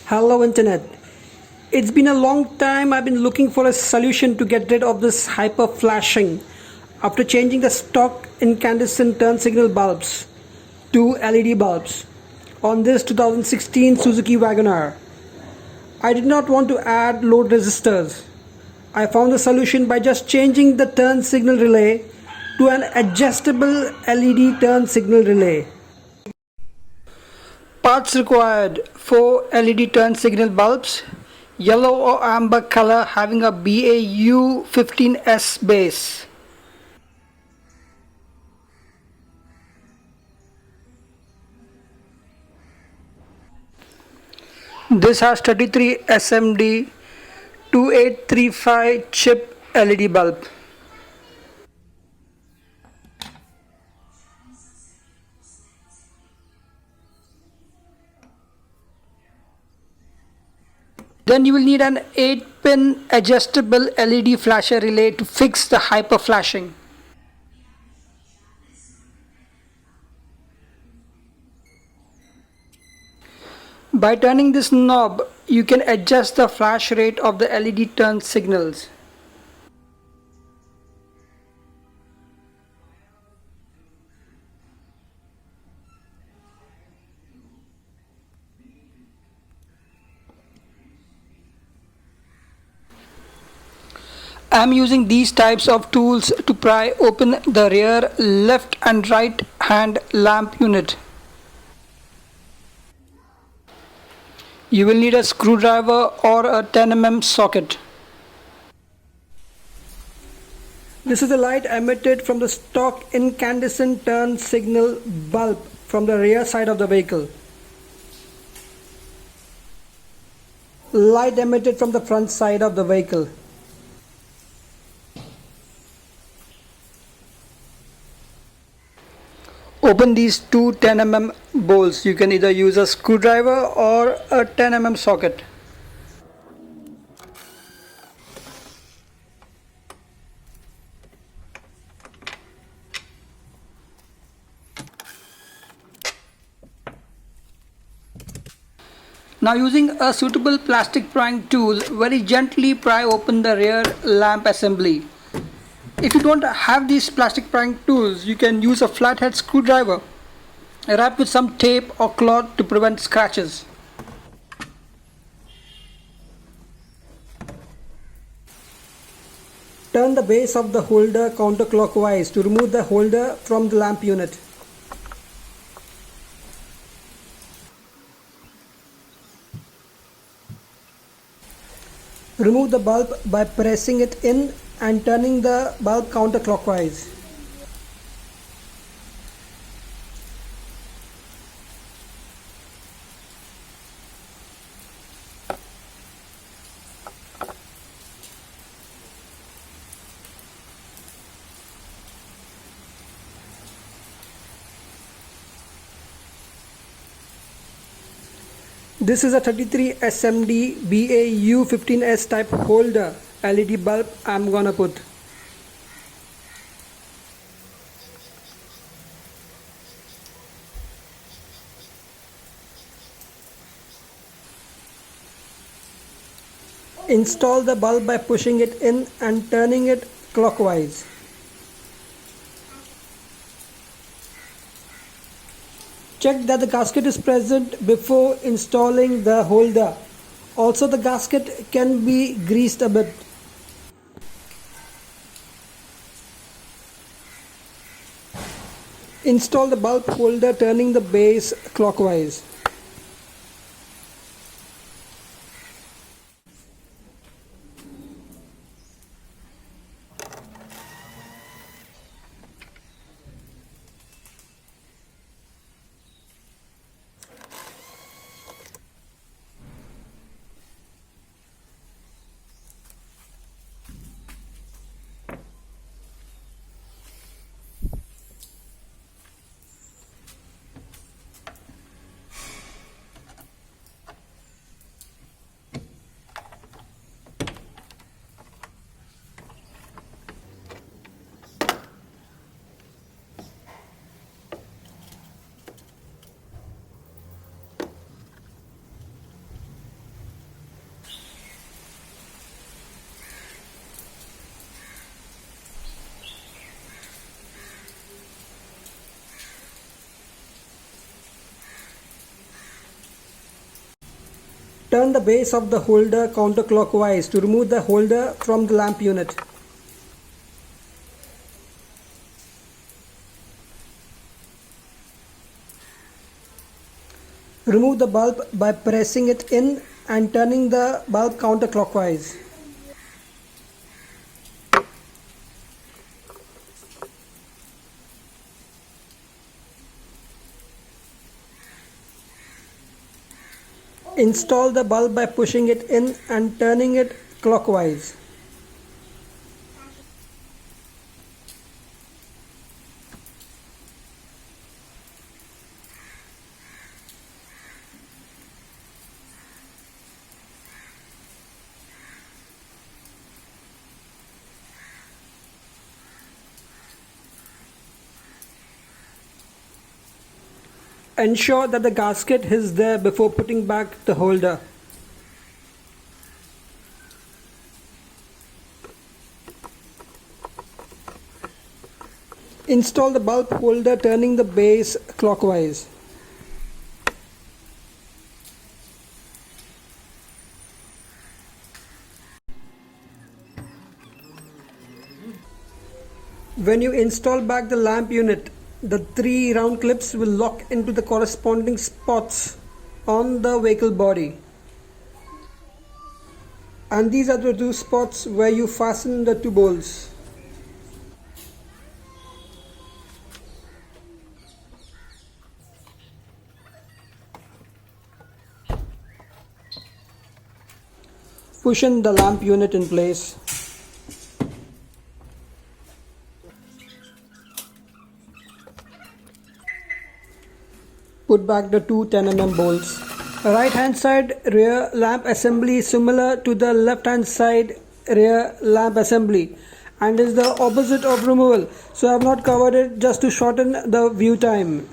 Hello Internet. It's been a long time I've been looking for a solution to get rid of this hyper flashing after changing the stock incandescent turn signal bulbs to LED bulbs on this 2016 Suzuki Wagon R. I did not want to add load resistors. I found the solution by just changing the turn signal relay to an adjustable LED turn signal relay. Parts required: 4 LED turn signal bulbs, yellow or amber color having a BAU 15S base. This has 33 SMD 2835 chip LED bulb. Then you will need an 8-pin adjustable LED flasher relay to fix the hyper flashing. By turning this knob, you can adjust the flash rate of the LED turn signals. I am using these types of tools to pry open the rear left and right hand lamp unit. You will need a screwdriver or a 10mm socket. This is the light emitted from the stock incandescent turn signal bulb from the rear side of the vehicle. Light emitted from the front side of the vehicle. Open these two 10mm bolts. You can either use a screwdriver or a 10mm socket. Now, using a suitable plastic prying tool, very gently pry open the rear lamp assembly. If you don't have these plastic prying tools, you can use a flathead screwdriver wrapped with some tape or cloth to prevent scratches. Turn the base of the holder counterclockwise to remove the holder from the lamp unit. Remove the bulb by pressing it in and turning the bulb counterclockwise. This is a 33 SMD BAU 15S type holder LED bulb I'm gonna put. Install the bulb by pushing it in and turning it clockwise. Check that the gasket is present before installing the holder. Also, the gasket can be greased a bit. Install the bulb holder turning the base clockwise. Turn the base of the holder counterclockwise to remove the holder from the lamp unit. Remove the bulb by pressing it in and turning the bulb counterclockwise. Install the bulb by pushing it in and turning it clockwise. Ensure that the gasket is there before putting back the holder. Install the bulb holder turning the base clockwise. When you install back the lamp unit, the 3 round clips will lock into the corresponding spots on the vehicle body. And these are the 2 spots where you fasten the 2 bolts. Push in the lamp unit in place. Put back the 2 10mm bolts. Right hand side rear lamp assembly is similar to the left hand side rear lamp assembly and is the opposite of removal, so I have not covered it just to shorten the view time.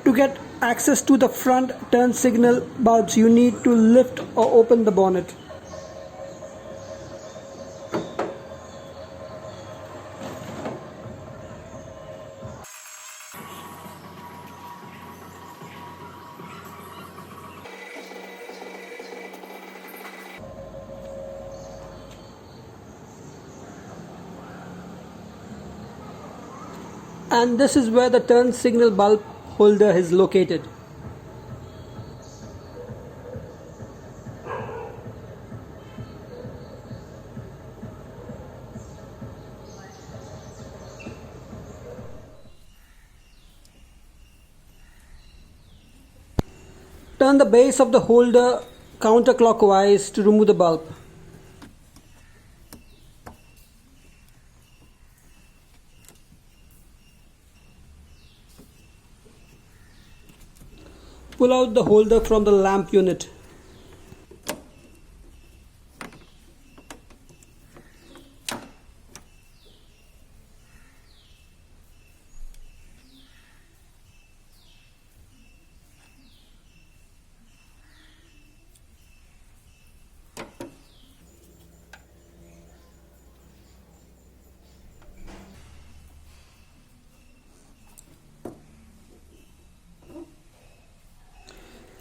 To get access to the front turn signal bulbs, you need to lift or open the bonnet. And this is where the turn signal bulb holder is located. Turn the base of the holder counterclockwise to remove the bulb. Pull out the holder from the lamp unit.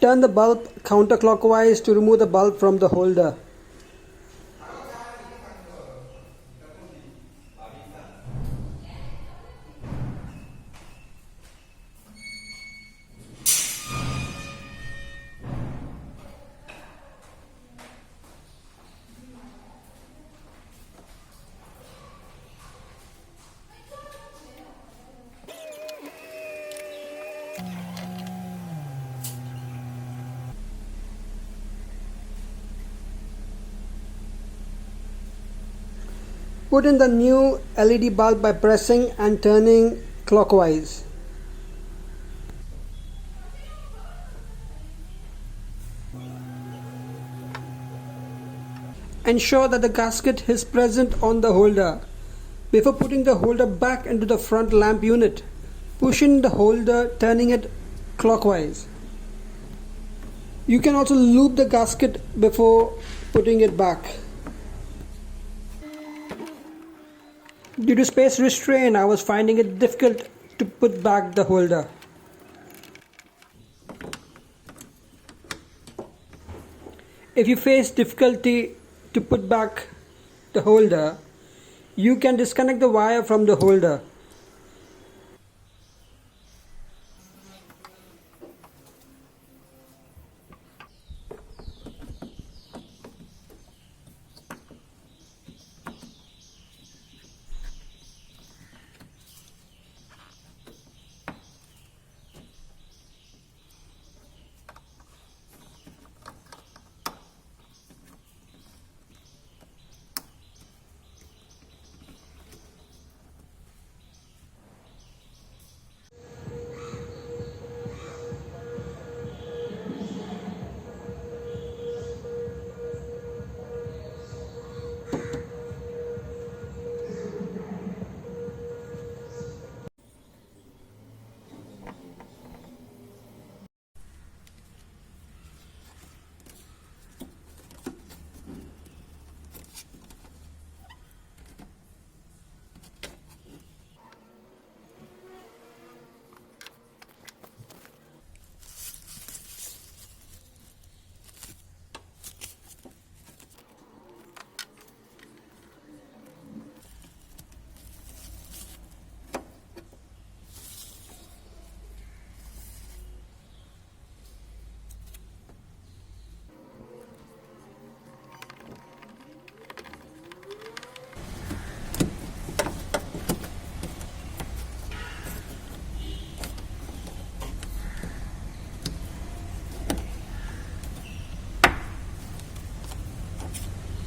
Turn the bulb counterclockwise to remove the bulb from the holder. Put in the new LED bulb by pressing and turning clockwise. Ensure that the gasket is present on the holder. Before putting the holder back into the front lamp unit, push in the holder turning it clockwise. You can also loop the gasket before putting it back. Due to space restraint, I was finding it difficult to put back the holder. If you face difficulty to put back the holder, you can disconnect the wire from the holder.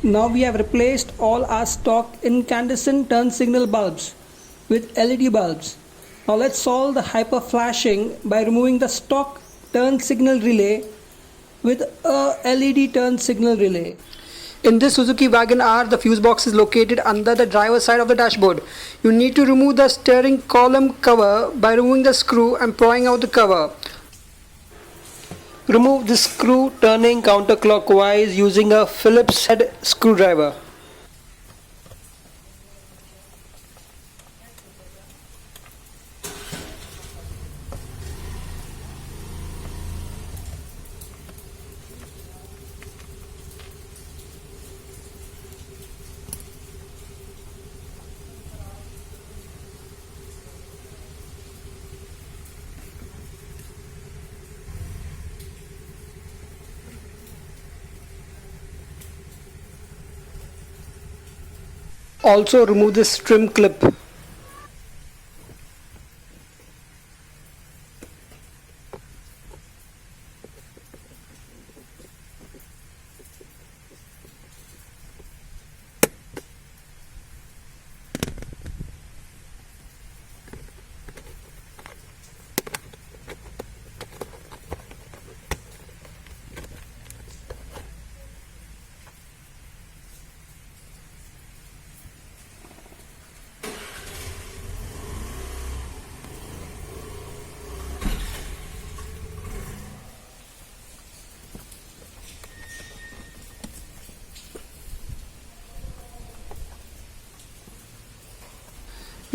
Now we have replaced all our stock incandescent turn signal bulbs with LED bulbs. Now let's solve the hyper flashing by removing the stock turn signal relay with a LED turn signal relay. In this Suzuki Wagon R, the fuse box is located under the driver's side of the dashboard. You need to remove the steering column cover by removing the screw and prying out the cover. Remove the screw turning counterclockwise using a Phillips head screwdriver. Also remove this trim clip.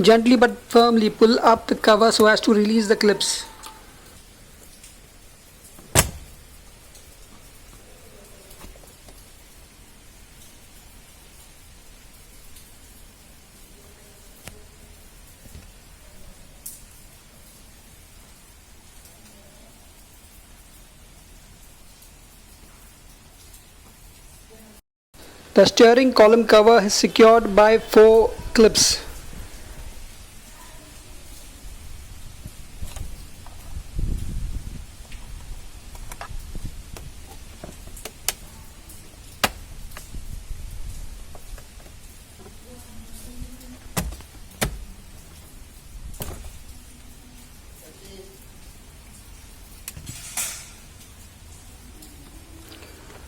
Gently but firmly pull up the cover so as to release the clips. The steering column cover is secured by 4 clips.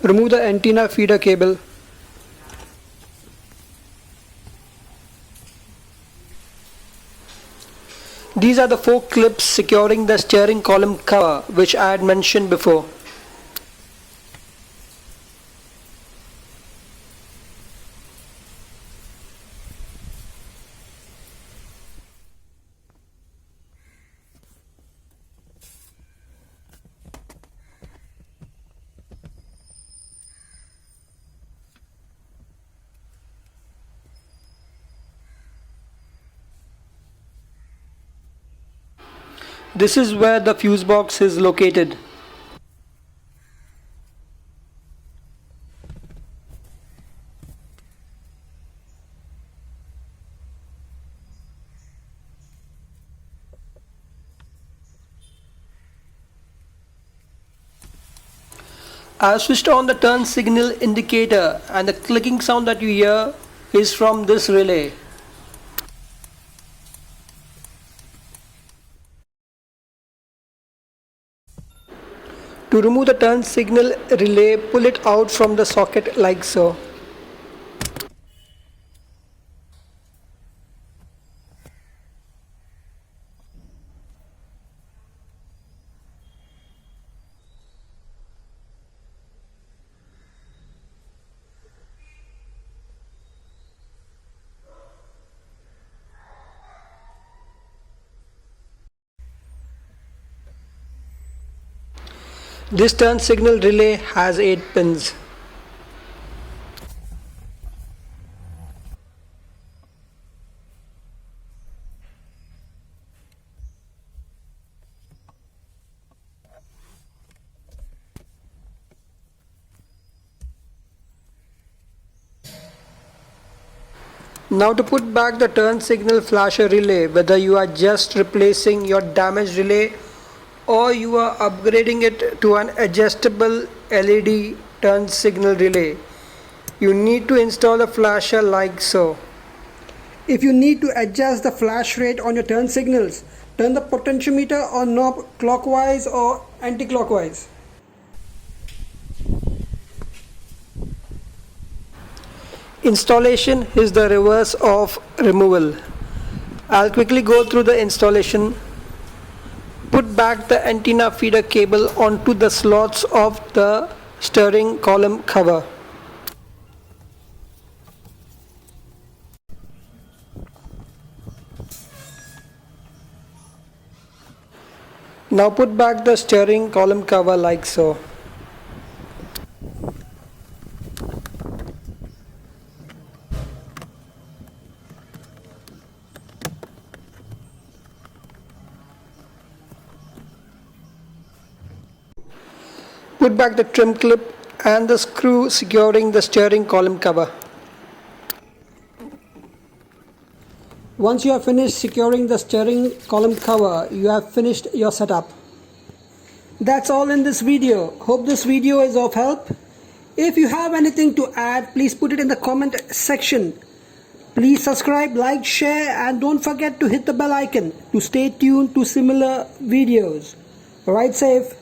Remove the antenna feeder cable. These are the 4 clips securing the steering column cover which I had mentioned before. This is where the fuse box is located. I have switched on the turn signal indicator, and the clicking sound that you hear is from this relay. To remove the turn signal relay, pull it out from the socket like so. This turn signal relay has 8 pins. Now to put back the turn signal flasher relay, whether you are just replacing your damaged relay or you are upgrading it to an adjustable LED turn signal relay, you need to install a flasher like so. If you need to adjust the flash rate on your turn signals, turn the potentiometer or knob clockwise or anti-clockwise. Installation is the reverse of removal. I'll quickly go through the installation. Put back the antenna feeder cable onto the slots of the steering column cover. Now put back the steering column cover like so. Put back the trim clip and the screw securing the steering column cover. Once you have finished securing the steering column cover, you have finished your setup. That's all in this video. Hope this video is of help. If you have anything to add, please put it in the comment section. Please subscribe, like, share, and don't forget to hit the bell icon to stay tuned to similar videos. Ride safe.